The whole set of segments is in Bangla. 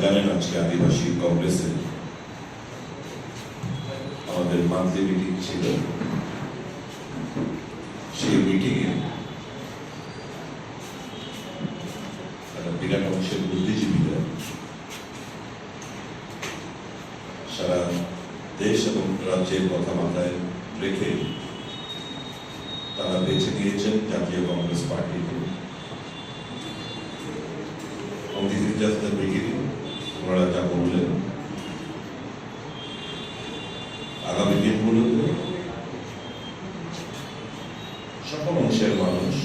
জানেন আজকে আদিবাসী কংগ্রেসে আমাদের মান্থলি মিটিং ছিল। সেই মিটিংয়ে বিরাট অংশের বুদ্ধিজীবীরা সারা দেশ এবং রাজ্যের কথা মাথায় রেখে তারা বেছে নিয়েছেন জাতীয় কংগ্রেস পার্টিকে। ওনারা যা বললেন আগামী দিনগুলোতে সকল অংশের মানুষ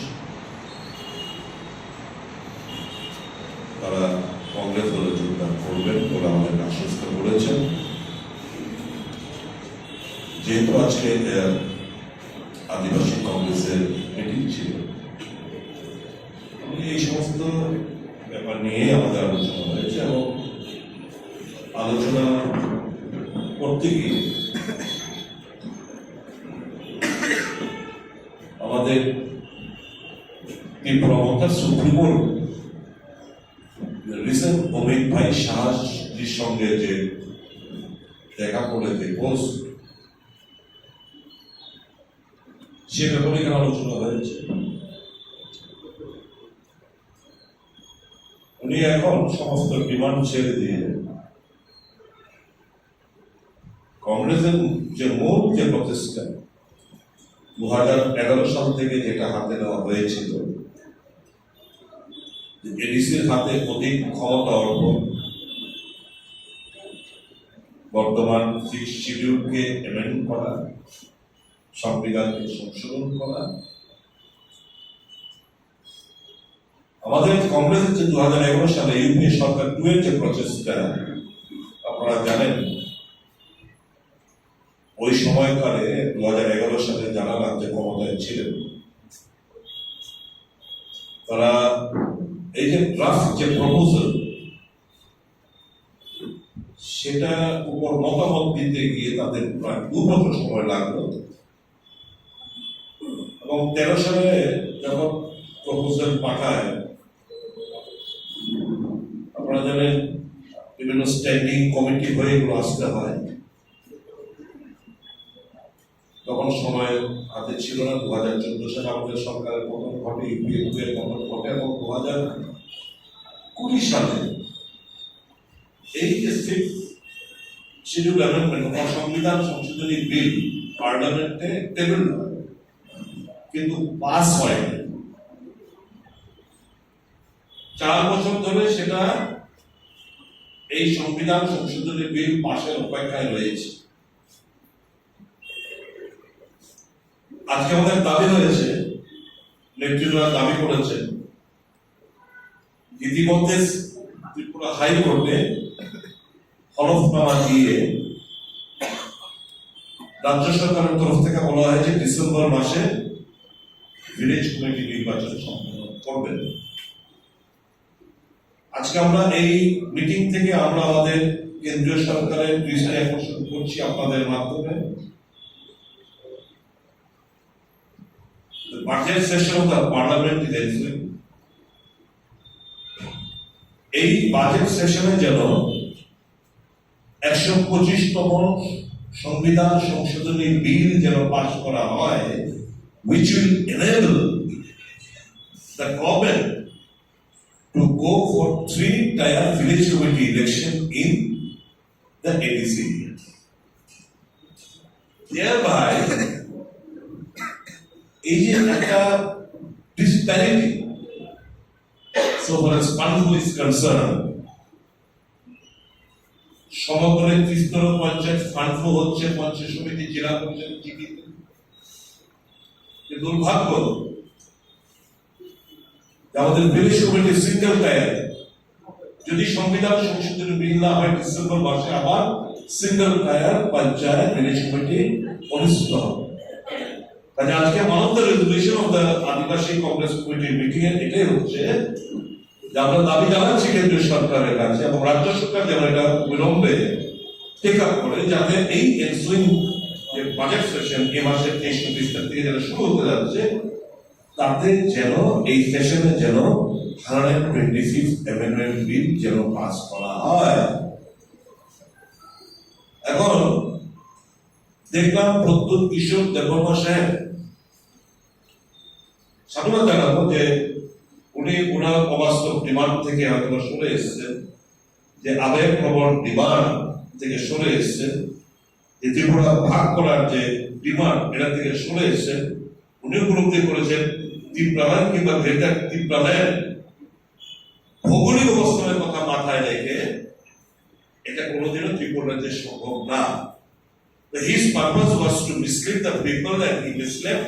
তারা কংগ্রেস দলে যোগদান করবেন বলে আমাদের আশ্বস্ত করেছেন। যেহেতু আজকে আদিবাসী কংগ্রেসের মিটিং ছিল, এই সমস্ত ব্যাপার নিয়ে আমাদের আলোচনা হয়েছে এবং আলোচনা করতে গিয়ে আমাদের প্রবক্তা সুপ্রিমোর রিসেন্ট অমিত ভাই শাহজির সঙ্গে যে দেখা করে যে পোস্ট, সে ব্যাপারে এখানে আলোচনা হয়েছে। উনি এখন সমস্ত ডিমান্ড ছেড়ে দিয়ে কংগ্রেসের যে মূল যে প্রচেষ্টা 2011 সাল থেকে যেটা হাতে নেওয়া হয়েছিল, এডিসির হাতে অধিক ক্ষমতা অর্পণ, বর্তমান 6 শিডিউলকে অ্যামেন্ড করা, সংবিধানকে সংশোধন করা, আমাদের কংগ্রেসের যে 2011 সালে ইউপিএ সরকার 2 এর যে প্রচেষ্টা আপনারা জানেন, ওই সময়কালে 2011 সালে যারা রাজ্যে ক্ষমতায় ছিলেন তারা এই যে ড্রাফট যে প্রপোজাল সেটা উপর মতামত দিতে গিয়ে তাদের প্রায় 2 বছর সময় লাগলো এবং 13 সালে যখন প্রপোজাল পাঠায়, আপনারা জানেন বিভিন্ন স্ট্যান্ডিং কমিটি হয়ে এগুলো আসতে হয়, তখন সময় হাতে ছিল না। 2014 সালে আমাদের সরকারের পতন ঘটে, ইউপিএ পতন ঘটে এবং 2020 সালে এই শিডিউল অ্যামেন্ডমেন্ট সংবিধান সংশোধনী বিল পার্লামেন্টে টেবিল হয়, কিন্তু পাস হয়। 4 বছর ধরে সেটা এই সংবিধান সংশোধনী বিল পাশের অপেক্ষায় রয়েছে। আজকে আমাদের দাবি হয়েছে, নেতৃত্বরা দাবি করেছেন, ইতিমধ্যে ত্রিপুরা হাইকোর্টে হলফনামা দিয়ে রাজ্য সরকারের তরফ থেকে বলা হয়েছে ডিসেম্বর মাসে ভিলেজ কমিটি নির্বাচন সম্পন্ন করবেন। আজকে আমরা এই মিটিং থেকে আমরা আমাদের কেন্দ্রীয় সরকারের দৃষ্টি আকর্ষণ করছি আপনাদের মাধ্যমে। Budget session of the parliament is ensuing. এই বাজেট সেশনে যেন 125তম সংবিধান সংশোধনী বিল যেন পাস করা হয়, which will enable the government to go for 3-tier village committee election in the ADC. Thereby, এই যে একটা disparity so far as Panfu is concerned, সমগ্র ত্রিস্তর পঞ্চায়েত ফান্ডফ্লো হচ্ছে পঞ্চায়েত সমিতি, জেলা পরিষদ, জিপিতে। দুর্ভাগ্য আমাদের ভিলেজ কমিটি সিঙ্গেল টায়ার, যদি সংবিধান সংশোধনী বিল না হয় ডিসেম্বর মাসে আবার single tier panchayat village committee অনুষ্ঠিত হবে। কাজে আজকে one of the resolution of the Adivasi Congress কমিটির মিটিং এর এটাই হচ্ছে যে আমরা দাবি জানাচ্ছি কেন্দ্রীয় সরকারের কাছে এবং রাজ্য সরকার যেন এটা বিলম্বে টেক আপ করে, যাতে এই এনসুইং যে বাজেট সেশন এই মাসের 23-24 তারিখ থেকে যেটা শুরু হতে যাচ্ছে, তাতে যেন এই সেশনে যেন 125th অ্যামেন্ডমেন্ট বিল যেন পাস করা হয়। এখন দেখলাম প্রদ্যুৎ কিশোর দেববর্মা সাহেব, সাধুবাদ জানাবো যে উনি ওনার অবাস্তব ডিমান্ড থেকে হয়তো সরে এসেছেন, যে আবেগ প্রবণ ডিমান্ড থেকে সরে এসেছেন, যে ত্রিপুরা ভাগ করার যে ডিমান্ড এটা থেকে সরে এসেছেন। উনি উপলব্ধি করেছেন ত্রিপুরার কিংবা গ্রেটার ত্রিপুরার ভৌগোলিক অবস্থানের কথা মাথায় রেখে এটা কোনোদিনও ত্রিপুরা রাজ্যে সম্ভব না। His purpose was to mislead the people and he misled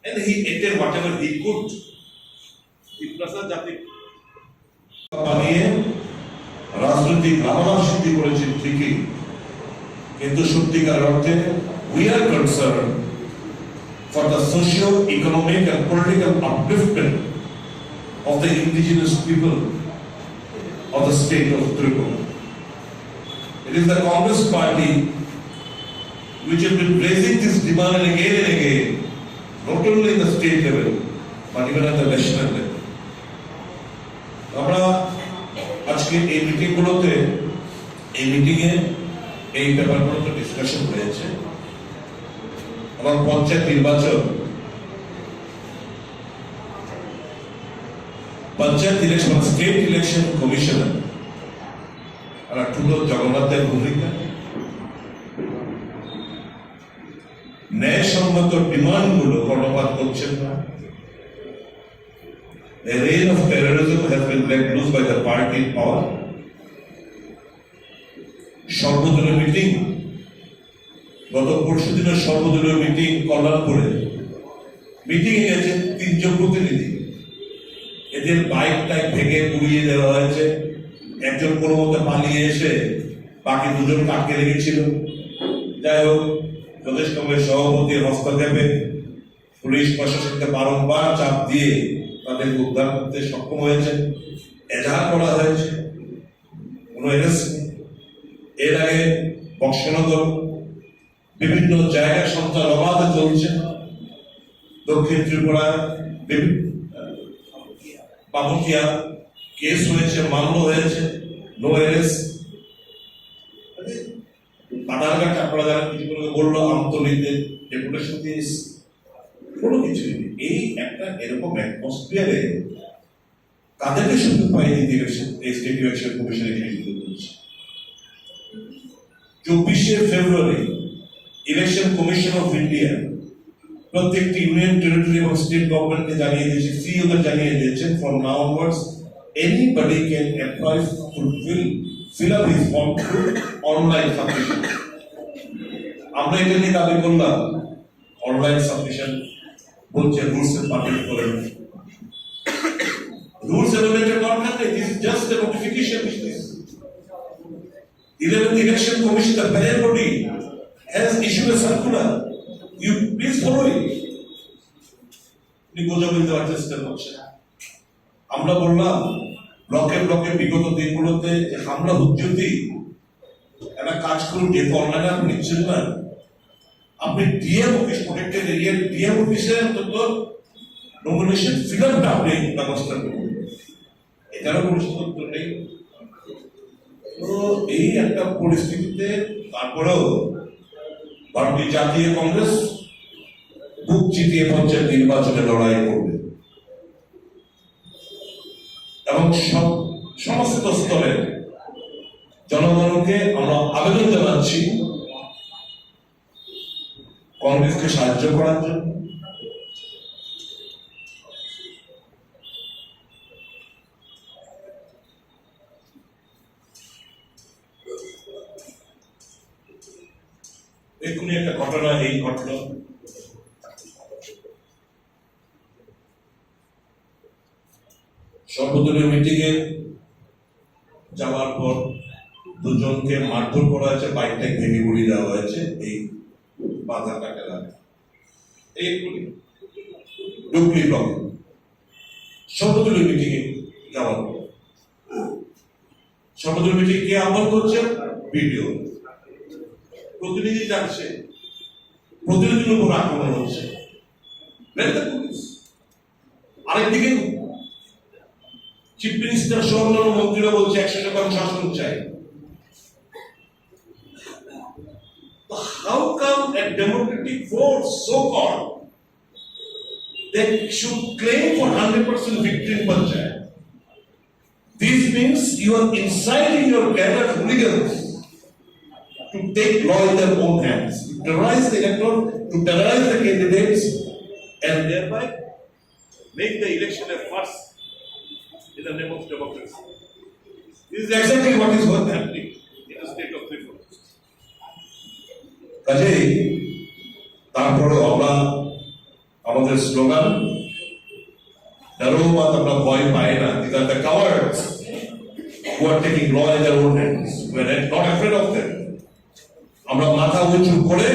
and he did whatever he could. Tripura জাতি বানিয়ে রাজনৈতিক লাভলাভ সিদ্ধি করেছেন ঠিকই, কিন্তু সত্যিকার অর্থে we are concerned for the socio-economic and political upliftment of the indigenous people of the state of Tripura. It is the Congress party which has been raising this demand again and again, not only in the state level, but even at the national level. আমরা আজকে এই মিটিংগুলোতে এই ব্যাপারগুলোতে ডিসকাশন হয়েছে এবং panchayat election state election commissioner আর ঠুলো জগন্নাথের ভূমিকা, ন্যায়সম্মত ডিমান্ড গুলো কর্ণপাত করছেন না। A reign of terrorism has been let loose by the party in power. সর্বদলীয় মিটিং, গত পরশু দিনের সর্বদলীয় মিটিং কল্যাণপুরে মিটিং এ গেছে 3 জন প্রতিনিধি। এদের বাইক টাইক ভেঙে পুড়িয়ে দেওয়া হয়েছে। একজন কোনো মতে পালিয়ে এসে বাকি 2 জন আটকে রেখেছিল। যাই হোক, প্রদেশ কংগ্রেস সভাপতির হস্তক্ষেপে পুলিশ প্রশাসনকে বারংবার চাপ দিয়ে তাদেরকে উদ্ধার করতে সক্ষম হয়েছে। এজাহার করা হয়েছে, কোনো অ্যারেস্ট নেই। এর আগে বক্সনগর বিভিন্ন জায়গায় সন্ত্রাস অবাধে চলছে। দক্ষিণ ত্রিপুরায় বাবুকিয়া কেস হয়েছে, মামলা হয়েছে, নো অ্যারেস্ট। বাধারঘাট আপনারা যারা কিছু করে বললো আমতলিতে ডেপুটেশন দিয়ে কোনো কিছু নেই। এই একটা এরকম অ্যাটমসফিয়ারে তাদেরকে সুযোগ পাইনি এই স্টেট ইলেকশন কমিশন এখানে যুক্ত করছে। 24শে ফেব্রুয়ারি ইলেকশন কমিশন অফ ইন্ডিয়া প্রত্যেকটি ইউনিয়ন টেরিটরি এবং স্টেট গভর্নমেন্টকে জানিয়ে দিয়েছে, সিইওদের জানিয়ে দিয়েছেন, from now onwards anybody can apply to fill up his form through online submission. আমরা এটা নিয়ে দাবি করলাম, অনলাইন সাবমিশন বলছে রুলস এর পাবলিক করে। রুলস এর দরকার নেই, this is just a notification business. 11th election commission, the parent body, has issued a circular. You please follow it. চেষ্টা করছে। আমরা বললাম ব্লকে ব্লকে বিগত দিনগুলোতে যে হামলা হুজ্জতি একটা কাজ করুন, যেহেতু অনলাইনে আপনি নিচ্ছেন না, আপনি ডিএম অফিস, প্রোটেক্টেড এরিয়ার ডিএম অফিসে অন্তত নমিনেশন ফিগারটা আপনি ব্যবস্থা করুন। এটারও কোনো সতর্ক নেই। তো এই একটা পরিস্থিতিতে তারপরেও ভারতীয় জাতীয় কংগ্রেস বুক চিতিয়ে পঞ্চায়েত নির্বাচনে লড়াই করবে এবং সমস্ত স্তরে জনগণকে আমরা আবেদন জানাচ্ছি কংগ্রেসকে সাহায্য করার জন্য। এক্ষুনি একটা ঘটনা এই ঘটনা সর্বদলীয় মিটিং এ যাওয়ার পর 2 জনকে মারধর করা হয়েছে, বাইকটা ভেঙে গুড়িয়ে দেওয়া হয়েছে এই বাধারঘাট এলাকায়। এইগুলি ডুবলি ব্লকে সর্বদলীয় মিটিং এ যাওয়ার পর সর্বদলীয় মিটিং কে আহ্বান করছে? ভিডিও প্রতিনিধি যাচ্ছে, প্রতিনিধির উপর আক্রমণ হচ্ছে। আরেকদিকে চিফ মিনিস্টার সহ অন্যান্য মন্ত্রীরা বলছে 100% শাসন চাই। How come a democratic force, so-called, they should claim for 100% victory in Panchayat? This means you are inciting your gathered hooligans to take law in their own hands, to terrorize the electorate, to terrorize the candidates, and thereby make the election a farce in the name of democracy. This is exactly what is happening in the state of Tripura. কাজেই তারপরে আমরা আমাদের স্লোগান দারোগাবাদ আমরা ভয় পাই না, these are the cowards who are taking law in their own hands. We are not afraid of them. আমরা মাথা উঁচু করে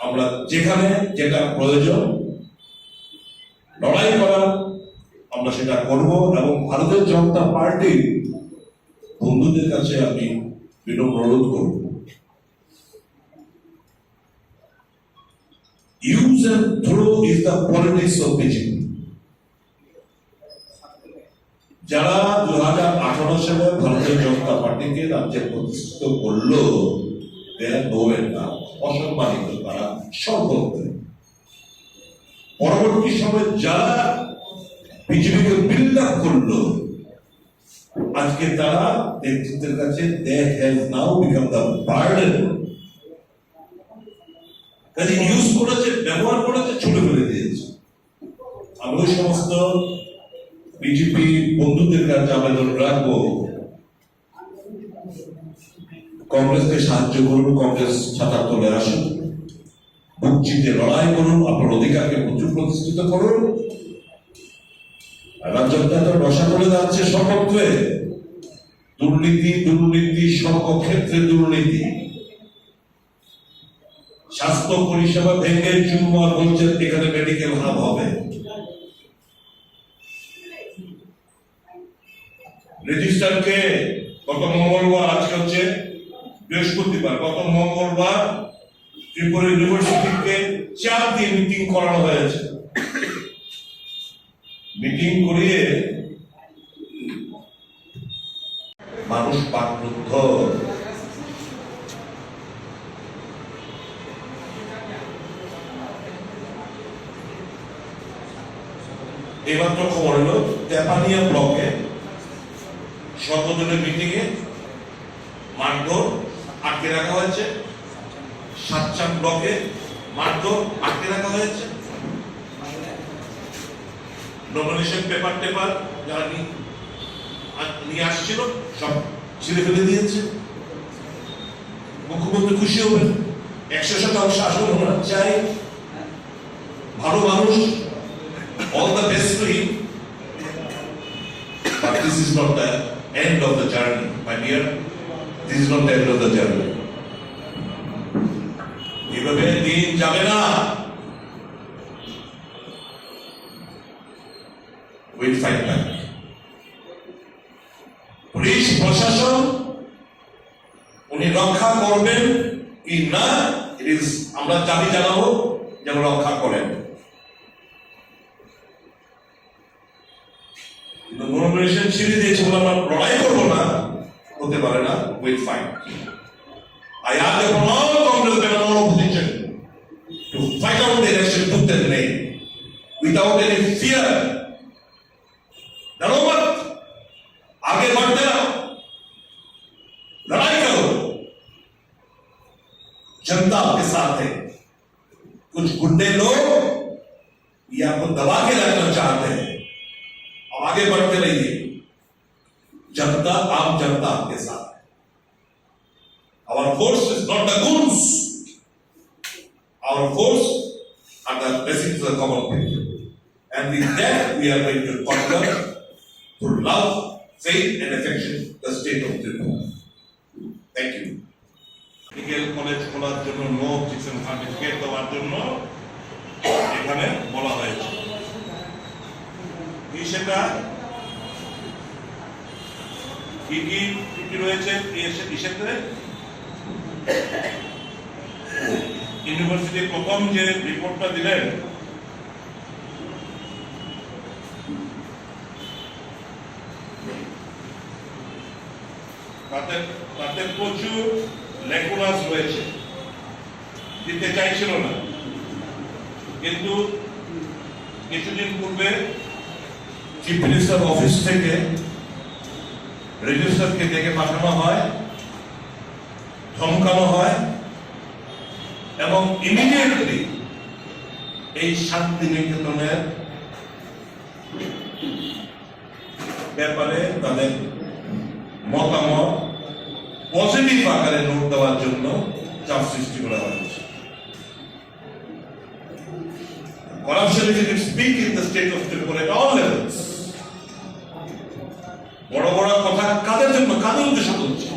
আমরা যেখানে যেটা প্রয়োজন লড়াই করা আমরা সেটা করব, এবং ভারতীয় জনতা পার্টির বন্ধুদের কাছে আমি বিনম্র অনুরোধ করব, use and throw is the politics of BJP. যারা 2018 সালে ভারতীয় জনতা পার্টিকে রাজ্যে প্রতিষ্ঠিত করলো, অসম্মানিত, তারা সর্বত্র। পরবর্তী সময়ে যারা বিজেপিকে বিল্ড আপ করলো, আজকে তারা নেতৃত্বের কাছে they have now become the burden. কাজে ইউজ করেছে, ব্যবহার করেছে, ছুড়ে ফেলে দিয়েছে। আমি ওই সমস্ত বিজেপি বন্ধুদের কাছে আবেদন রাখবো, কংগ্রেসকে সাহায্য করুন, কংগ্রেস ছাতার তলে আসুন, বুক চিতে লড়াই করুন, আপনার অধিকারকে প্রচুর প্রতিষ্ঠিত করুন। রাজ্যটা তো রসা করে যাচ্ছে সর্বত্রে, দুর্নীতি দুর্নীতি, সর্বক্ষেত্রে দুর্নীতি। স্বাস্থ্য পরিষেবা ভেঙে চুরমার বলছেন এখানে মেডিকেল হাব হবে। রেজিস্ট্রারকে গত মঙ্গলবার, আজকে হচ্ছে বৃহস্পতিবার, গত মঙ্গলবার ত্রিপুরা ইউনিভার্সিটিকে 4 দিন মিটিং করানো হয়েছে। মিটিং করিয়ে মানুষ বাকরুদ্ধ। এইমাত্র খবর হলো তেপানিয়া ব্লকে সর্বদলীয় মিটিং এ মারধর আটকে রাখা হয়েছে, সাতচাম ব্লকে মারধর আটকে রাখা হয়েছে। নমিনেশন পেপার টেপার যারা নিয়ে আসছিল সব ছিঁড়ে ফেলে দিয়েছে। মুখ্যমন্ত্রী খুশি হবেন, 100% শাসন ওনার চাই, ভালো মানুষ, all the best to him. But this is not the end of the journey, my dear. This is not the end of the journey. এভাবে দিন যাবে না। We'll fight back. পুলিশ প্রশাসন উনি রক্ষা করবেন কি না, আমরা দাবি জানাবো যেন রক্ষা করেন। নমিনেশন ছিঁড়ে দিয়েছে বলে আমরা লড়াই করবো না, হতে পারে না। Will fight. I ask upon all congressmen and all opposition to fight out the election tooth and nail without any fear. डरो मत, आगे बढ़ते रहो, लड़ाई करो, जनता आपके साथ है। कुछ गुंडे लोग ये आपको दबा के रखना चाहते हैं, अब आगे बढ़ते रहिए, जनता, आम जनता आपके साथ है। Our force is not the goons, our force are the blessings of the common people, and with that we are going to conquer through love, faith and affection the state of Tripura. Thank you. Medical college খোলার জন্য নো অবজেকশন সার্টিফিকেট দেওয়ার জন্য এখানে বলা হয়েছে। কি সেটা কি কি ত্রুটি রয়েছে এই ক্ষেত্রে? ইউনিভার্সিটি প্রথম যে রিপোর্টটা দিলেন, তাতে তাতে প্রচুর লেকুনাস রয়েছে, দিতে চাইছিল না, কিন্তু কিছুদিন পূর্বে চিফ মিনিস্টার অফিস থেকে রেজিস্ট্রারকে ডেকে পাঠানো হয়, ধমকানো হয় এবং ইমিডিয়েটলি এই শান্তি নিকেতনের ব্যাপারে তাদের মতামত পজিটিভ আকারে নোট দেওয়ার জন্য চাপ সৃষ্টি করা হয়েছে। Corruption is its peak in the state of Tripura at all levels. বড় বড় কথা কাদের জন্য, কাদের উদ্দেশ্য বলছে?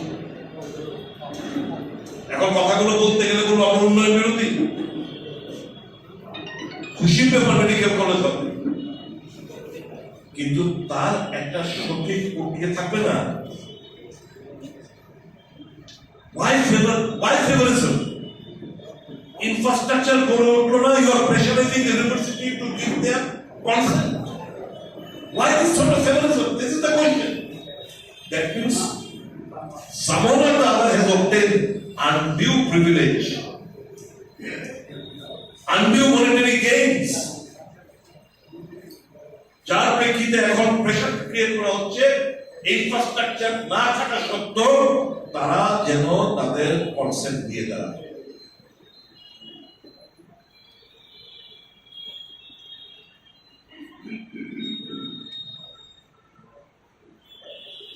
এখন কথাগুলো বলতে গেলে কোনো উন্নয়ন বিরোধী, খুশির ব্যাপার মেডিকেল কলেজ হবে, কিন্তু তার একটা সঠিক প্রক্রিয়া থাকবে না। Why favorism? Infrastructure গড়ে উঠলো না, you are pressurizing the university to give their consent. Why this sort of favorism? This is the question. That means someone or the other has obtained undue privilege, undue monetary gains, যার প্রেক্ষিতে এখন প্রেশার ক্রিয়েট করা হচ্ছে ইনফ্রাস্ট্রাকচার না থাকা সত্ত্বেও তারা যেন তাদের কনসেন্ট দিয়ে দেয়।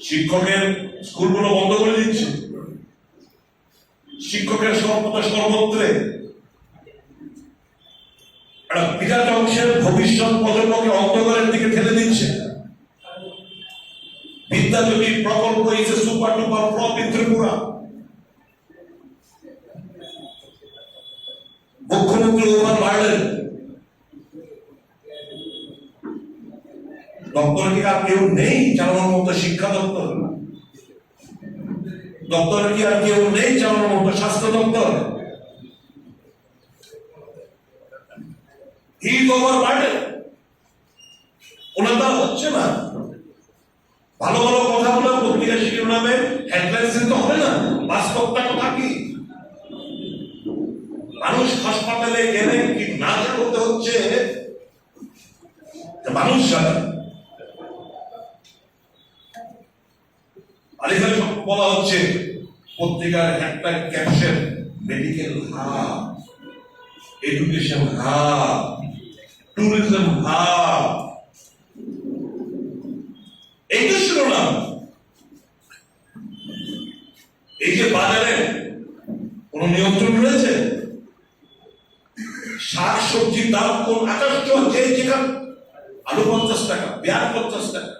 শিক্ষকের স্কুলগুলো বন্ধ করে দিচ্ছে, শিক্ষকের সর্বত্রে একটা বিরাট অংশের ভবিষ্যৎ প্রজন্মকে অন্ধকারের দিকে ঠেলে দিচ্ছে। বিদ্যাজ্যোতি প্রকল্প is a super duper flop in Tripura. মুখ্যমন্ত্রী ওভার বার্ডেন, দপ্তরে কি আর কেউ নেই চালানোর মতো? শিক্ষা দপ্তর দপ্তরে কি আর কেউ নেই চালানোর মতো? স্বাস্থ্য দপ্তর হি ইজ ওভার বার্ডেন। ওনার হচ্ছে না। ভালো ভালো কথা বলে পত্রিকা শিরোনামে হেডলাইন্স তো হবে না, বাস্তবটা কথা কি? মানুষ হাসপাতালে গেলে কি না করতে হচ্ছে মানুষ জানে। আলিভাই বলা হচ্ছে পত্রিকার একটা caption, medical hub, education hub, tourism hub, এই তো শিরোনাম। এই যে বাজারে কোন নিয়ন্ত্রণ রয়েছে? শাক সবজির দাম কোন আকাশ চলছে, যেখানে আলু 50 টাকা, পেঁয়াজ 50 টাকা,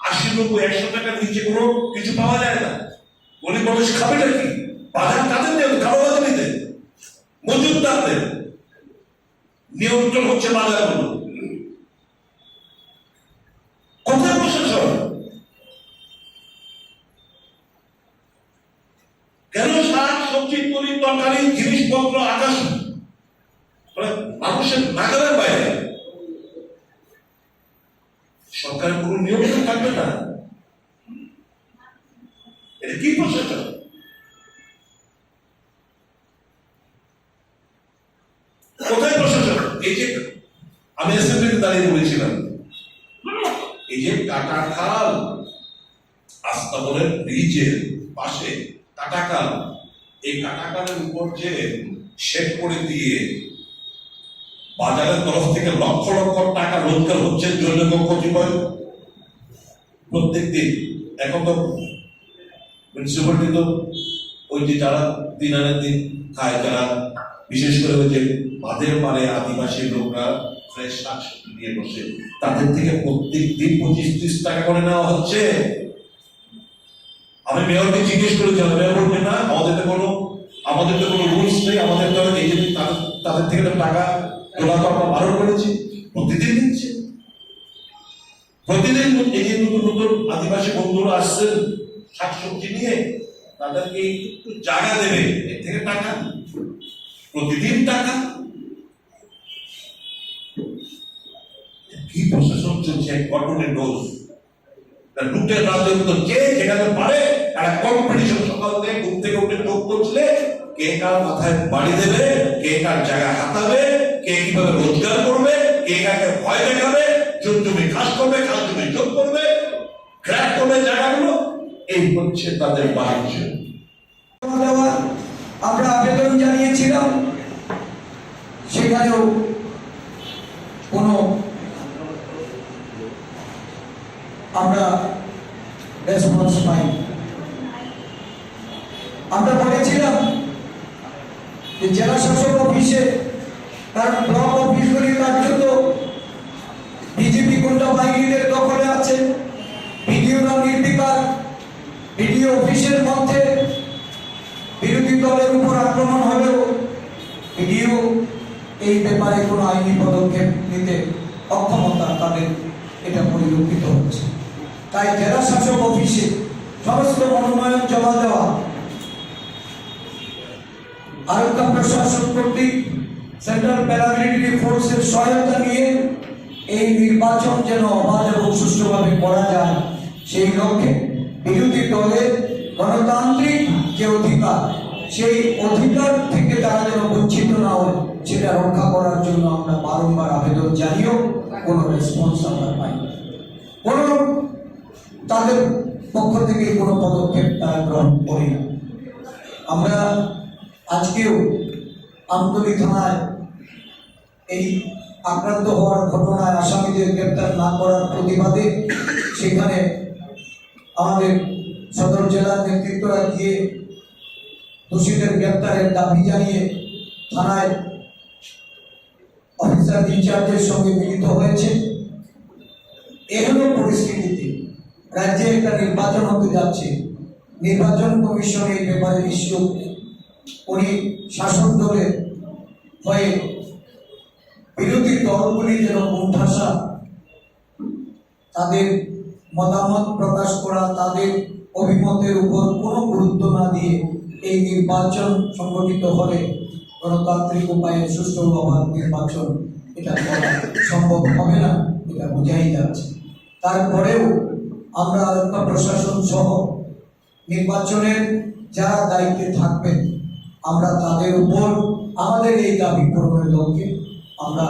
80, 90, 100 টাকার নিচে কোনো কিছু পাওয়া যায় না। গরিব মানুষ খাবে নাকি? বাজার কাদের নেই, কারো বাজারিতে মজুদদারদের নিয়ন্ত্রণ হচ্ছে বাজারগুলো। কোথায় প্রশাসন? কেন শাক সবজি তরি তরকারি জিনিসপত্র আকাশ মানুষের নাগালের বাইরে? সরকারের কোন নিয়ন্ত্রণ থাকবে না। এটা কি প্রশাসন? কোথায় প্রশাসন? এই যে আমি অ্যাসেম্বলিতে দাঁড়িয়ে বলেছিলাম, এই যে কাটাখাল আস্তাবলের ব্রিজের পাশে কাটাখাল, এই কাটাখালের উপর যে শেড করে দিয়ে বাজারের তরফ থেকে লক্ষ লক্ষ টাকা রোজগার হচ্ছে জনৈক কতিপয় প্রত্যেক দিন। এখন তো মিউনিসিপালিটি তো ওই যে যারা দিন আনে দিন খায়, যারা বিশেষ করে ওই যে বাঁধের পারে আদিবাসী লোকরা ফ্রেশ শাকসবজি দিয়ে বসে, তাদের থেকে প্রত্যেক দিন 25-30 টাকা করে নেওয়া হচ্ছে। আমি মেয়রকে জিজ্ঞেস করেছিলাম, মেয়র বলবে না আমাদের তো কোনো রুলস নেই, আমাদের তো এই যে তাদের থেকে টাকা তোলা তো আমরা বারণ করেছি, প্রতিদিন দিচ্ছে। প্রতিদিন এই যে নতুন নতুন আদিবাসী বন্ধুরা আসছেন শাকসবজি নিয়ে, তাদেরকে একটু জায়গা দেবে, এর থেকে টাকা, প্রতিদিন টাকা। কি প্রশাসন চলছে? কটনের ডোজ, লুটের রাজত্ব, যে যেখানে পারে একটা কম্পিটিশন, সকাল থেকে ঘুম থেকে উঠে চোখ করছিলে কে কার মাথায় বাড়ি দেবে, কে কার জায়গায় হাতাবে, কে কিভাবে রোজগার করবে, কে কাকে ভয় দেখাবে, জোর জমি খাস করবে, খাস জমি যোগ করবে, ক্র্যাক করবে জায়গাগুলো। এই হচ্ছে তাদের বাণিজ্য। আমরা আবেদন জানিয়েছিলাম, সেখানেও কোনো আমরা রেসপন্স পাই। আমরা বলেছিলাম যে জেলা শাসক অফিসে, কারণ ব্লক অফিসগুলি কার্যত বিজেপি গুন্ডা বাহিনীদের দখলে আছে, বিডিওরা নির্বিকার, বিডিও অফিসের মধ্যে বিরোধী দলের উপর আক্রমণ হলেও বিডিও এই ব্যাপারে কোনো আইনি পদক্ষেপ নিতে অক্ষমতা তাদের এটা পরিলক্ষিত হচ্ছে। তাই জেলা শাসক অফিসে সমস্ত মনোনয়ন জমা দেওয়া, আরক্ষা প্রশাসন কর্তৃক সেন্ট্রাল প্যারামিলিটারি ফোর্সের সহায়তা নিয়ে এই নির্বাচন যেন অবাধ এবং সুষ্ঠুভাবে করা যায়, সেই লক্ষ্যে বিরোধী দলের গণতান্ত্রিক যে অধিকার, সেই অধিকার থেকে তারা যেন বঞ্চিত না হয় সেটা রক্ষা করার জন্য আমরা বারংবার আবেদন জানিয়েও কোনো রেসপন্স আমরা পাই, কোনো তাদের পক্ষ থেকে কোনো পদক্ষেপ তারা গ্রহণ করি না। আমরা আজকেও আমতলী থানায় এই আক্রান্ত হওয়ার ঘটনায় আসামিদের গ্রেপ্তার না করার প্রতিবাদে সেখানে আমাদের সদর জেলার নেতৃত্বরা গিয়ে দোষীদের গ্রেপ্তারের দাবি জানিয়ে থানায় অফিসার ইনচার্জের সঙ্গে মিলিত হয়েছে। এগুলো পরিস্থিতিতে রাজ্যে একটা নির্বাচন হতে যাচ্ছে, নির্বাচন কমিশন এই ব্যাপারে নিশ্চুপ, উনি শাসক দলের হয়ে বিরোধী দলগুলি যেন কোণঠাসা, তাদের মতামত প্রকাশ করা, তাদের অভিমতের উপর কোনো গুরুত্ব না দিয়ে এই নির্বাচন সংগঠিত হলে গণতান্ত্রিক উপায়ে সুষ্ঠু অবাধ নির্বাচন এটা করা সম্ভব হবে না, এটা বোঝাই যাচ্ছে। তারপরেও আমরা আরক্ষা প্রশাসন সহ নির্বাচনের যারা দায়িত্বে থাকবেন, আমরা তাদের উপর আমাদের এই দাবি পূরণের লক্ষ্যে আমরা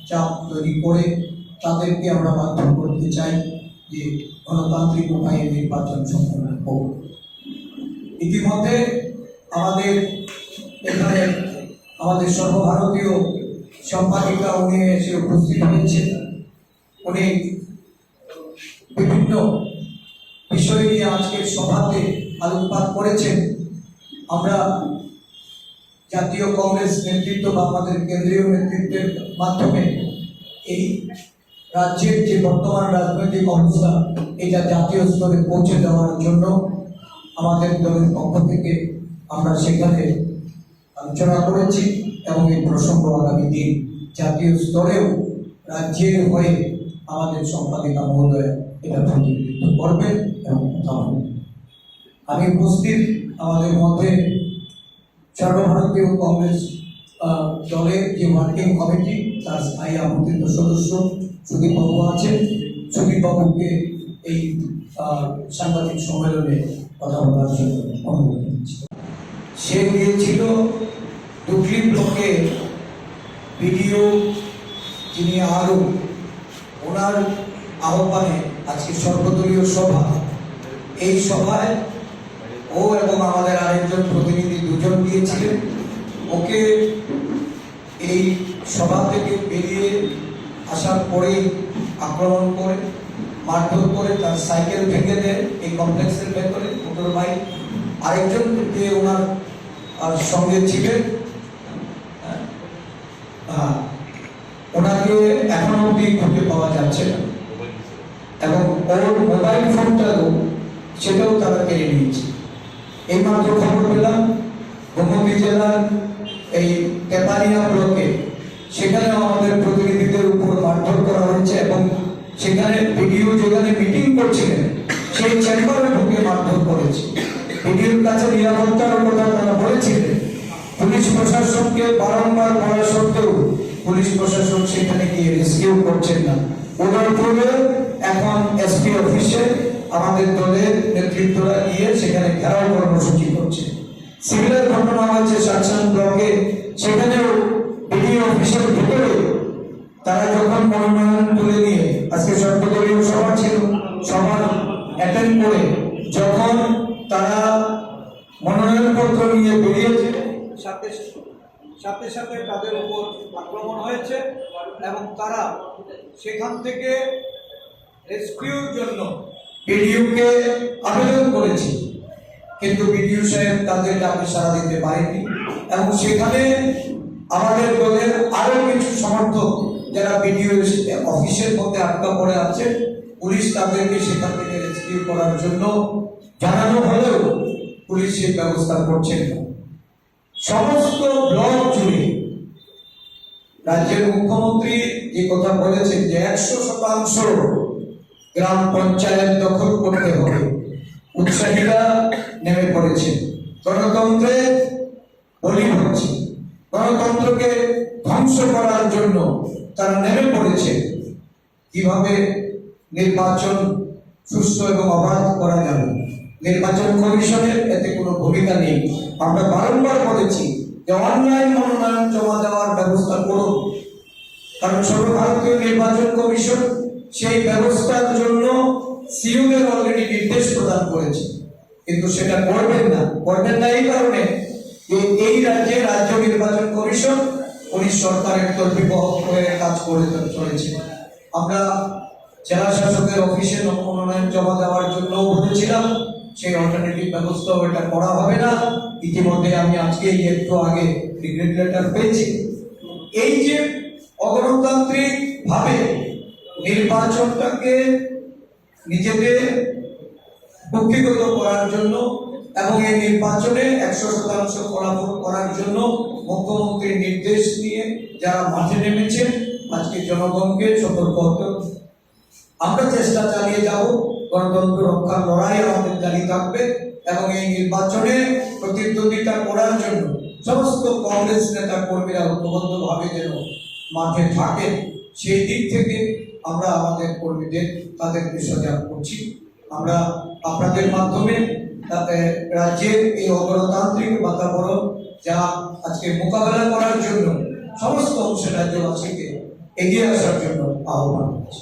চাপ তৈরি করে তাদেরকে আমরা বাধ্য করতে চাই যে গণতান্ত্রিক উপায়ে নির্বাচন সম্পন্ন হোক। ইতিমধ্যে আমাদের এখানে আমাদের সর্বভারতীয় সম্পাদিকা উনি এসে উপস্থিত হয়েছেন। উনি বিভিন্ন বিষয় নিয়ে আজকের সভাতে আলোকপাত করেছেন। আমরা জাতীয় কংগ্রেস নেতৃত্ব বা আমাদের কেন্দ্রীয় নেতৃত্বের মাধ্যমে এই রাজ্যের যে বর্তমান রাজনৈতিক অবস্থা এটা জাতীয় স্তরে পৌঁছে দেওয়ার জন্য আমাদের দলের পক্ষ থেকে আমরা সেখানে আলোচনা করেছি এবং এই প্রসঙ্গ আগামী দিন জাতীয় স্তরেও রাজ্যের হয়ে আমাদের সম্পাদিকা মহোদয় এটা প্রতিনিধিত্ব করবেন এবং কথা হবে। আমি উপস্থিত আমাদের মধ্যে সর্বভারতীয় কংগ্রেস দলের যে ওয়ার্কিং কমিটি তার স্থায়ী আমন্ত্রিত সদস্য সুদীপবাবু আছেন। সুদীপবাবুকে এই সাংবাদিক সম্মেলনে কথা বলার জন্য অনুরোধ করছি। সে গিয়েছিল দুটি ব্লকে বিডিও যিনি আরও ওনার আহ্বানে আজকে সর্বদলীয় সভা, এই সভায় ও এবং আমাদের আরেকজন প্রতিনিধি দুজন গিয়েছিলেন। ওকে এই সভা থেকে বেরিয়ে আসার পরেই আক্রমণ করে মারধর করে তার সাইকেল ভেঙে দেয় এই কমপ্লেক্সের ভেতরে, মোটর বাইক। আরেকজন যে ওনার সঙ্গে ছিলেন ওনাকে এখন অব্দি খুঁজে পাওয়া যাচ্ছে না এবং ওর মোবাইল ফোনটাও সেটাও তারা কেড়ে নিয়েছে। এই মাত্র খবর পেলাম গোমতী জেলার এই তেপানিয়া ব্লকে সেখানেও আমাদের প্রতিনিধিদের উপর মারধর করা হয়েছে এবং সেখানে ভিডিও যেখানে মিটিং করছিলেন সেই চেম্বারে ঢুকে মারধর করেছে। ভিডিওর কাছে নিরাপত্তার কথা তারা বলেছিলেন, পুলিশ প্রশাসনকে বারংবার বলা সত্ত্বেও পুলিশ প্রশাসন সেখানে গিয়ে রেস্কিউ করছেন না। উদয়পুরে এখন এসপি অফিসে আমাদের দলের নেতৃত্বরা গিয়ে সেখানে ঘেরাও কর্মসূচি করছে। সিমিলার ঘটনা হয়েছে শাসন ব্লকে, সেখানেও বিডিও অফিসের ভিতরে তারা যখন মনোনয়ন তুলে নিয়ে আজকে সর্বদলীয় সভা ছিল, সভা অ্যাটেন্ড করে যখন তারা মনোনয়নপত্র নিয়ে বেরিয়েছে, সাথে সাথে সাথে তাদের উপর আক্রমণ হয়েছে এবং তারা সেখান থেকে রেস্কিউর জন্য বিডিওকে আবেদন করেছে, কিন্তু বিডিও সাহেব তাদের ডাকে সাড়া দিতে পারেনি এবং সেখানে আমাদের দলের আরো কিছু সমর্থক যারা বিডিও অফিসের মধ্যে আটকা পড়ে আছে, পুলিশ তাদেরকে সেখান থেকে রেস্কিউ করার জন্য জানানো হলেও পুলিশ সেই ব্যবস্থা করছেন না। সমস্ত ব্লক জুড়ে রাজ্যের মুখ্যমন্ত্রী যে কথা বলেছেন যে 100% গ্রাম পঞ্চায়েত দখল করতে হবে, উৎসাহীরা নেমে পড়েছে, গণতন্ত্রে বলি হচ্ছে, গণতন্ত্রকে ধ্বংস করার জন্য তারা নেমে পড়েছে। কিভাবে নির্বাচন সুস্থ এবং অবাধ করা যাবে, নির্বাচন কমিশনের এতে কোনো ভূমিকা নেই। আমরা বারংবার বলেছি যে অনলাইন মনোনয়ন জমা দেওয়ার ব্যবস্থা করুন, কারণ সর্বভারতীয় নির্বাচন কমিশন সেই ব্যবস্থার জন্য সিইওদের অলরেডি নির্দেশ প্রদান করেছে, কিন্তু সেটা করবেন না এই কারণে যে এই রাজ্যে রাজ্য নির্বাচন কমিশন পুলিশ সরকারের কর্তৃপক্ষ হয়ে কাজ করে চলেছে। আমরা জেলা শাসকের অফিসে মনোনয়ন জমা দেওয়ার জন্য বলেছিলাম, সেই অল্টারনেটিভ ব্যবস্থা এটা করা হবে না। ইতিমধ্যে আমি আজকে একটু আগে রিগ্রেট লেটার পেয়েছি। এই যে অগণতান্ত্রিক ভাবে নির্বাচনটাকে নিজেদের কক্ষিগত করার জন্য এবং এই নির্বাচনে 100% ফলাফল করার জন্য মুখ্যমন্ত্রীর নির্দেশ নিয়ে যারা মাঠে নেমেছেন, আজকে জনগণকে সতর্ক হতে হবে। আমরা চেষ্টা চালিয়ে যাব, গণতন্ত্র রক্ষার লড়াই আমাদের জারি থাকবে এবং এই নির্বাচনে প্রতিদ্বন্দ্বিতা করার জন্য সমস্ত কংগ্রেস নেতা কর্মীরা ঐক্যবদ্ধভাবে যেন মাঠে থাকেন, সেই দিক থেকে আমরা আমাদের কর্মীদের তাদেরকে সজাগ করছি। আমরা আপনাদের মাধ্যমে তাতে রাজ্যের এই অগণতান্ত্রিক বাতাবরণ যা আজকে মোকাবেলা করার জন্য সমস্ত অংশের রাজ্যবাসীকে এগিয়ে আসার জন্য আহ্বান করছি।